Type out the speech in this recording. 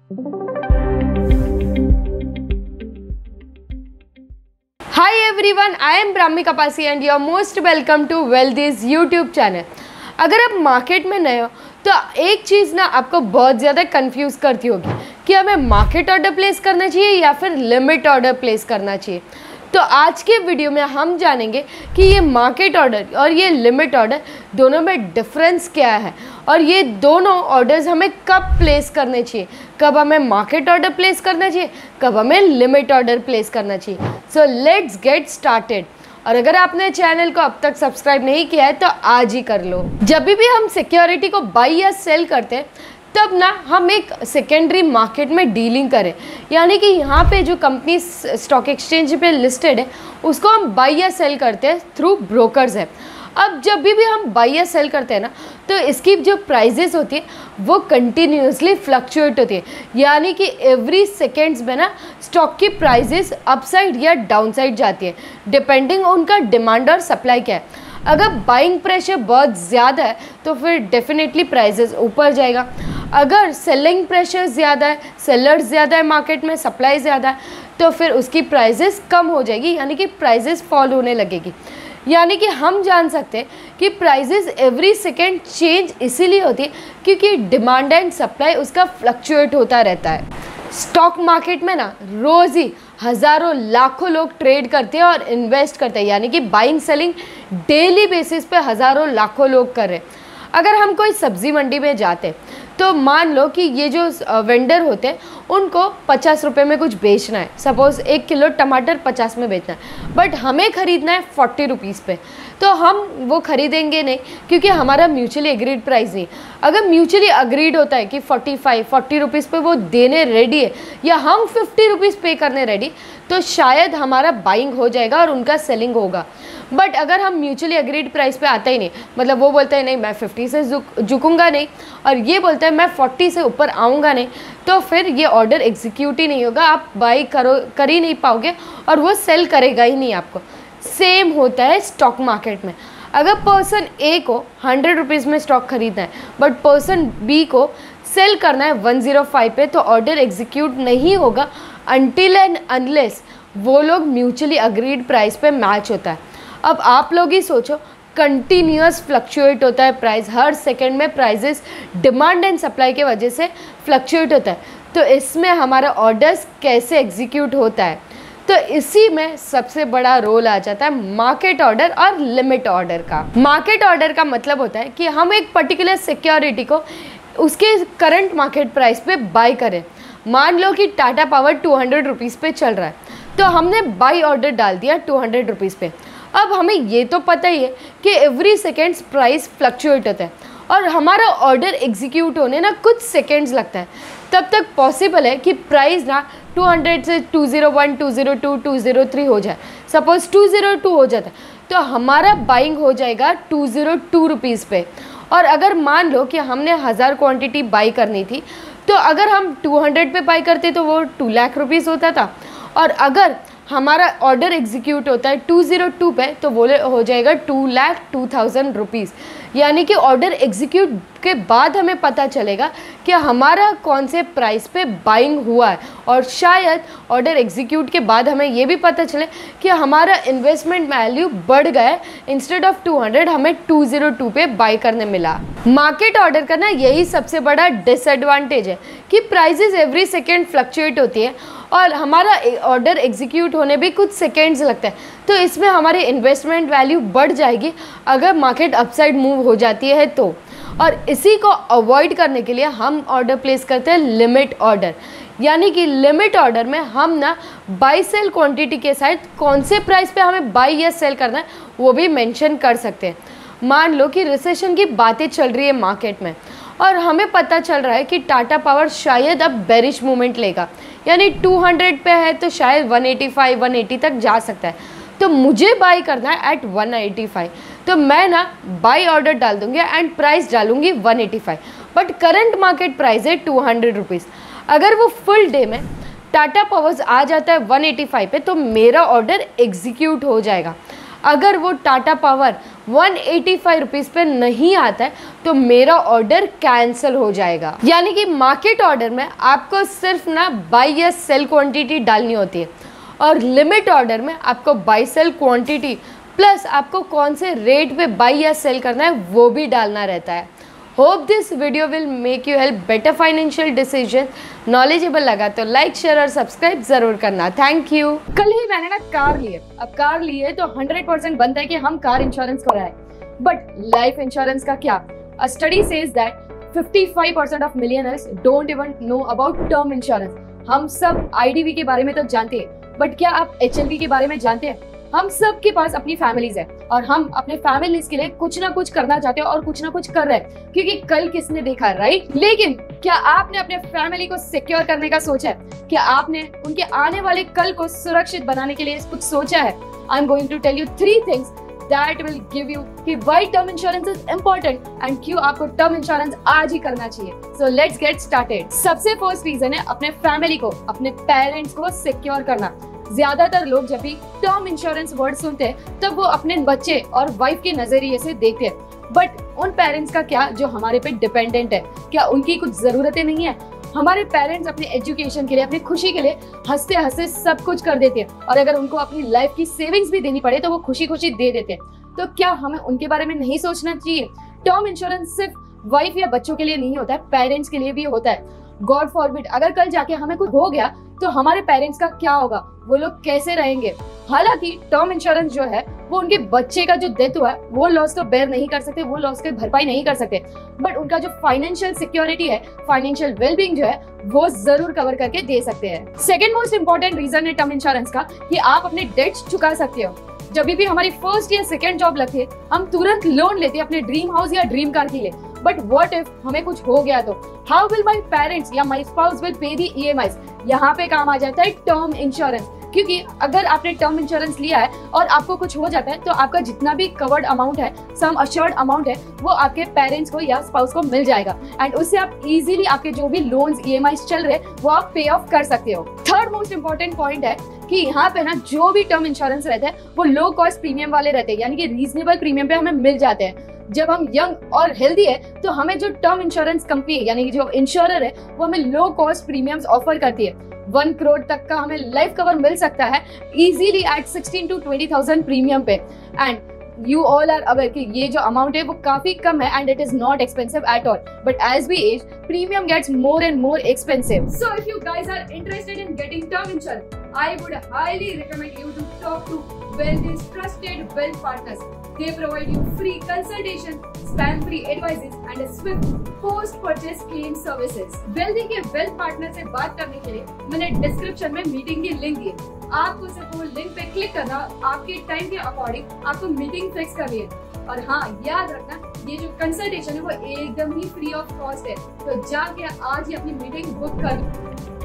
Hi everyone, I am Brahmi Kapasi and you are most welcome to Wealthy's YouTube channel। अगर आप market में नए हो तो एक चीज़ ना आपको बहुत ज़्यादा कंफ्यूज करती होगी कि हमें मार्केट ऑर्डर प्लेस करना चाहिए या फिर लिमिट ऑर्डर प्लेस करना चाहिए। तो आज के वीडियो में हम जानेंगे कि ये मार्केट ऑर्डर और ये लिमिट ऑर्डर दोनों में डिफरेंस क्या है और ये दोनों ऑर्डर्स हमें कब प्लेस करने चाहिए, कब हमें मार्केट ऑर्डर प्लेस करना चाहिए, कब हमें लिमिट ऑर्डर प्लेस करना चाहिए। So let's get started. और अगर आपने चैनल को अब तक सब्सक्राइब नहीं किया है तो आज ही कर लो। जब भी हम सिक्योरिटी को बाई या सेल करते हैं तब ना हम एक सेकेंडरी मार्केट में डीलिंग करें, यानी कि यहाँ पे जो कंपनी स्टॉक एक्सचेंज पे लिस्टेड है उसको हम बाई या सेल करते हैं थ्रू ब्रोकर्स है। अब जब भी हम बाई या सेल करते हैं ना तो इसकी जो प्राइजेस होती है वो कंटिन्यूसली फ्लक्चुएट होती है, यानी कि एवरी सेकेंड्स में ना स्टॉक की प्राइजेस अपसाइड या डाउनसाइड जाती है डिपेंडिंग उनका डिमांड और सप्लाई क्या है। अगर बाइंग प्रेशर बहुत ज़्यादा है तो फिर डेफिनेटली प्राइजेस ऊपर जाएगा। अगर सेलिंग प्रेशर ज़्यादा है, सेलर्स ज़्यादा है मार्केट में, सप्लाई ज़्यादा है, तो फिर उसकी प्राइजेस कम हो जाएगी, यानी कि प्राइजेस फॉल होने लगेगी। यानी कि हम जान सकते हैं कि प्राइजेस एवरी सेकेंड चेंज इसीलिए होती है क्योंकि डिमांड एंड सप्लाई उसका फ्लक्चुएट होता रहता है। स्टॉक मार्केट में ना रोज़ ही हज़ारों लाखों लोग ट्रेड करते हैं और इन्वेस्ट करते हैं, यानी कि बाइंग सेलिंग डेली बेसिस पे हज़ारों लाखों लोग कर रहे हैं। अगर हम कोई सब्ज़ी मंडी में जाते हैं तो मान लो कि ये जो वेंडर होते हैं उनको 50 रुपये में कुछ बेचना है, सपोज़ 1 किलो टमाटर 50 में बेचना है, बट हमें ख़रीदना है 40 रुपीज़ पे, तो हम वो ख़रीदेंगे नहीं क्योंकि हमारा म्यूचुअली एग्रीड प्राइस नहीं। अगर म्यूचुअली अग्रीड होता है कि 40 रुपीज़ पे वो देने रेडी है या हम 50 रुपीज़ पे करने रेडी, तो शायद हमारा बाइंग हो जाएगा और उनका सेलिंग होगा। बट अगर हम म्यूचुअली अग्रीड प्राइस पे आता ही नहीं, मतलब वो बोलता है नहीं मैं 50 से झुकूंगा नहीं और ये बोलता है मैं 40 से ऊपर आऊँगा नहीं, तो फिर ये ऑर्डर एग्जीक्यूट ही नहीं होगा, आप बाई कर ही नहीं पाओगे और वो सेल करेगा ही नहीं आपको। सेम होता है स्टॉक मार्केट में। अगर पर्सन ए को 100 रुपीज़ में स्टॉक खरीदना है बट पर्सन बी को सेल करना है 105 पे, तो ऑर्डर एग्जीक्यूट नहीं होगा अनटिल एंड अनलेस वो लोग म्यूचुअली अग्रीड प्राइस पे मैच होता है। अब आप लोग ही सोचो, कंटिन्यूस फ्लक्चुएट होता है प्राइस, हर सेकंड में प्राइजेस डिमांड एंड सप्लाई के वजह से फ्लक्चुएट होता है, तो इसमें हमारा ऑर्डर्स कैसे एग्जीक्यूट होता है, तो इसी में सबसे बड़ा रोल आ जाता है मार्केट ऑर्डर और लिमिट ऑर्डर का। मार्केट ऑर्डर का मतलब होता है कि हम एक पर्टिकुलर सिक्योरिटी को उसके करंट मार्केट प्राइस पे बाई करें। मान लो कि टाटा पावर 200 रुपीज़ पे चल रहा है, तो हमने बाई ऑर्डर डाल दिया 200 रुपीज़ पे। अब हमें ये तो पता ही है कि एवरी सेकेंड्स प्राइस फ्लक्चुएट होता है और हमारा ऑर्डर एग्जीक्यूट होने ना कुछ सेकेंड्स लगता है। तब तक पॉसिबल है कि प्राइस ना 200 से 201, 202, 203 हो जाए। सपोज 202 हो जाता है तो हमारा बाइंग हो जाएगा 202 रुपीज़ पे। और अगर मान लो कि हमने 1000 क्वांटिटी बाई करनी थी, तो अगर हम 200 पे बाई करते तो वो 2 लाख रुपीज़ होता था, और अगर हमारा ऑर्डर एग्जीक्यूट होता है 202 पे तो वो हो जाएगा 2,02,000 रुपीज़। यानी कि ऑर्डर एग्जीक्यूट के बाद हमें पता चलेगा कि हमारा कौन से प्राइस पे बाइंग हुआ है, और शायद ऑर्डर एग्जीक्यूट के बाद हमें ये भी पता चले कि हमारा इन्वेस्टमेंट वैल्यू बढ़ गया है, इंस्टेड ऑफ 200 हमें 202 पे बाई करने मिला। मार्केट ऑर्डर करना यही सबसे बड़ा डिसएडवांटेज है कि प्राइजेस एवरी सेकेंड फ्लक्चुएट होती है और हमारा ऑर्डर एग्जीक्यूट होने भी कुछ सेकेंड्स लगता है, तो इसमें हमारी इन्वेस्टमेंट वैल्यू बढ़ जाएगी अगर मार्केट अपसाइड मूव हो जाती है तो। और इसी को अवॉइड करने के लिए हम ऑर्डर प्लेस करते हैं लिमिट ऑर्डर, यानी कि लिमिट ऑर्डर में हम ना बाई सेल क्वांटिटी के साथ कौन से प्राइस पे हमें बाई या सेल करना है वो भी मेंशन कर सकते हैं। मान लो कि रिसेशन की बातें चल रही है मार्केट में और हमें पता चल रहा है कि टाटा पावर शायद अब बेरिश मूवमेंट लेगा, यानी 200 पे है तो शायद 185, 180 तक जा सकता है, तो मुझे बाई करना है एट 185, तो मैं ना बाई ऑर्डर डाल दूंगी एंड प्राइस डालूंगी 185, बट करंट मार्केट प्राइस है 200 रुपीज़। अगर वो फुल डे में टाटा पावर्स आ जाता है 185 पे तो मेरा ऑर्डर एग्जीक्यूट हो जाएगा। अगर वो टाटा पावर 185 रुपीज़ पे नहीं आता है तो मेरा ऑर्डर कैंसिल हो जाएगा। यानी कि मार्केट ऑर्डर में आपको सिर्फ ना बाई या सेल क्वांटिटी डालनी होती है, और लिमिट ऑर्डर में आपको बाई सेल क्वांटिटी प्लस आपको कौन से रेट पे बाई या सेल करना है वो भी डालना रहता है। Hope this video will make you help better financial decision. Knowledgeable लगा तो लाइक शेयर और सब्सक्राइब जरूर करना। Thank you. कल ही मैंने ना कार लिए। अब कार लिए तो 100% बनता है कि हम कार इंश्योरेंस कराएं, बट लाइफ इंश्योरेंस का क्या? अ study says that 55% of millionaires don't even know about term insurance. हम सब आईडीवी के बारे में तो जानते हैं, बट क्या आप एचएलवी के बारे में जानते हैं? हम सब के पास अपनी फैमिलीज है और हम अपने फैमिलीज के लिए कुछ ना कुछ करना चाहते हैं और कुछ ना कुछ कर रहे हैं, क्योंकि कल किसने देखा है, राइट? लेकिन क्या आपने अपने फैमिली को सिक्योर करने का सोचा है? क्या आपने उनके आने वाले कल को सुरक्षित बनाने के लिए कुछ सोचा है? I am going to tell you 3 things that will give you कि why term insurance is important and क्यों आपको term insurance आज ही करना चाहिए। So let's get started। सबसे फर्स्ट रीजन है अपने फैमिली को, अपने पेरेंट्स को सिक्योर करना। ज्यादातर लोग जब भी टर्म इंश्योरेंस वर्ड सुनते हैं तब वो अपने बच्चे और वाइफ के नजरिए से देखते हैं, बट उन पेरेंट्स का क्या जो हमारे पे डिपेंडेंट है? क्या उनकी कुछ जरूरतें नहीं है? हमारे पेरेंट्स अपने एजुकेशन के लिए, अपनी खुशी के लिए हंसते हंसते सब कुछ कर देते हैं, और अगर उनको अपनी लाइफ की सेविंग्स भी देनी पड़े तो वो खुशी खुशी दे देते हैं। तो क्या हमें उनके बारे में नहीं सोचना चाहिए? टर्म इंश्योरेंस सिर्फ वाइफ या बच्चों के लिए नहीं होता है, पेरेंट्स के लिए भी होता है। गॉड फॉरबिड अगर कल जाके हमें कुछ हो गया तो हमारे पेरेंट्स का क्या होगा? वो लोग कैसे रहेंगे? हालांकि टर्म इंश्योरेंस जो है वो उनके बच्चे का जो डेथ हुआ है वो लॉस तो बेयर नहीं कर सकते, वो लॉस की भरपाई नहीं कर सकते, बट उनका जो फाइनेंशियल सिक्योरिटी है, फाइनेंशियल वेलबींग जो है वो जरूर कवर करके दे सकते हैं। सेकंड मोस्ट इंपॉर्टेंट रीजन है टर्म इंश्योरेंस का कि आप अपने डेट्स चुका सकते हो। जब भी हमारी फर्स्ट या सेकंड जॉब लगती है हम तुरंत लोन लेते हैं अपने ड्रीम हाउस या ड्रीम कार के लिए, बट व्हाट इफ हमें कुछ हो गया तो हाउ विल माय पेरेंट्स या my spouse will pay the EMIs? यहाँ पे काम आ जाता है टर्म इंश्योरेंस, क्योंकि अगर आपने टर्म इंश्योरेंस लिया है और आपको कुछ हो जाता है तो आपका जितना भी कवर्ड अमाउंट है, सम अश्योर्ड अमाउंट है, वो आपके पेरेंट्स को या स्पाउस को मिल जाएगा, एंड उससे आप इजीली आपके जो भी लोन्स ईएमआईज चल रहे वो आप पे ऑफ कर सकते हो। थर्ड मोस्ट इंपॉर्टेंट पॉइंट है कि यहाँ पे ना जो भी टर्म इंश्योरेंस रहते हैं वो लो कॉस्ट प्रीमियम वाले रहते हैं, यानी कि रीजनेबल प्रीमियम पे हमें मिल जाते हैं। जब हम यंग और हेल्दी है तो हमें जो टर्म इंश्योरेंस कंपनी यानी कि जो इंश्योरर है वो हमें लो कॉस्ट प्रीमियम्स ऑफर करती है। 1 करोड़ तक का हमें लाइफ कवर मिल सकता है इजीली एट 16 to 20,000 प्रीमियम पे, and you all are aware कि ये जो अमाउंट है वो काफी कम है and it is not expensive at all, but as we age premium gets more and more expensive. So if you guys are interested in getting term insurance, I would highly recommend you to talk to Wealthy's trusted wealth partners. They provide you free consultation, spam-free advices and a swift post-purchase claim services. Wealthy के wealth partner से बात करने के लिए मैंने description में meeting की link दी है। आपको सिर्फ वो लिंक पे क्लिक करना, आपके टाइम के अकॉर्डिंग आपको मीटिंग फिक्स करनी है। और हाँ, याद रखना ये जो कंसल्टेशन है वो एकदम ही फ्री ऑफ कॉस्ट है, तो जाके आज ही अपनी मीटिंग बुक कर लो।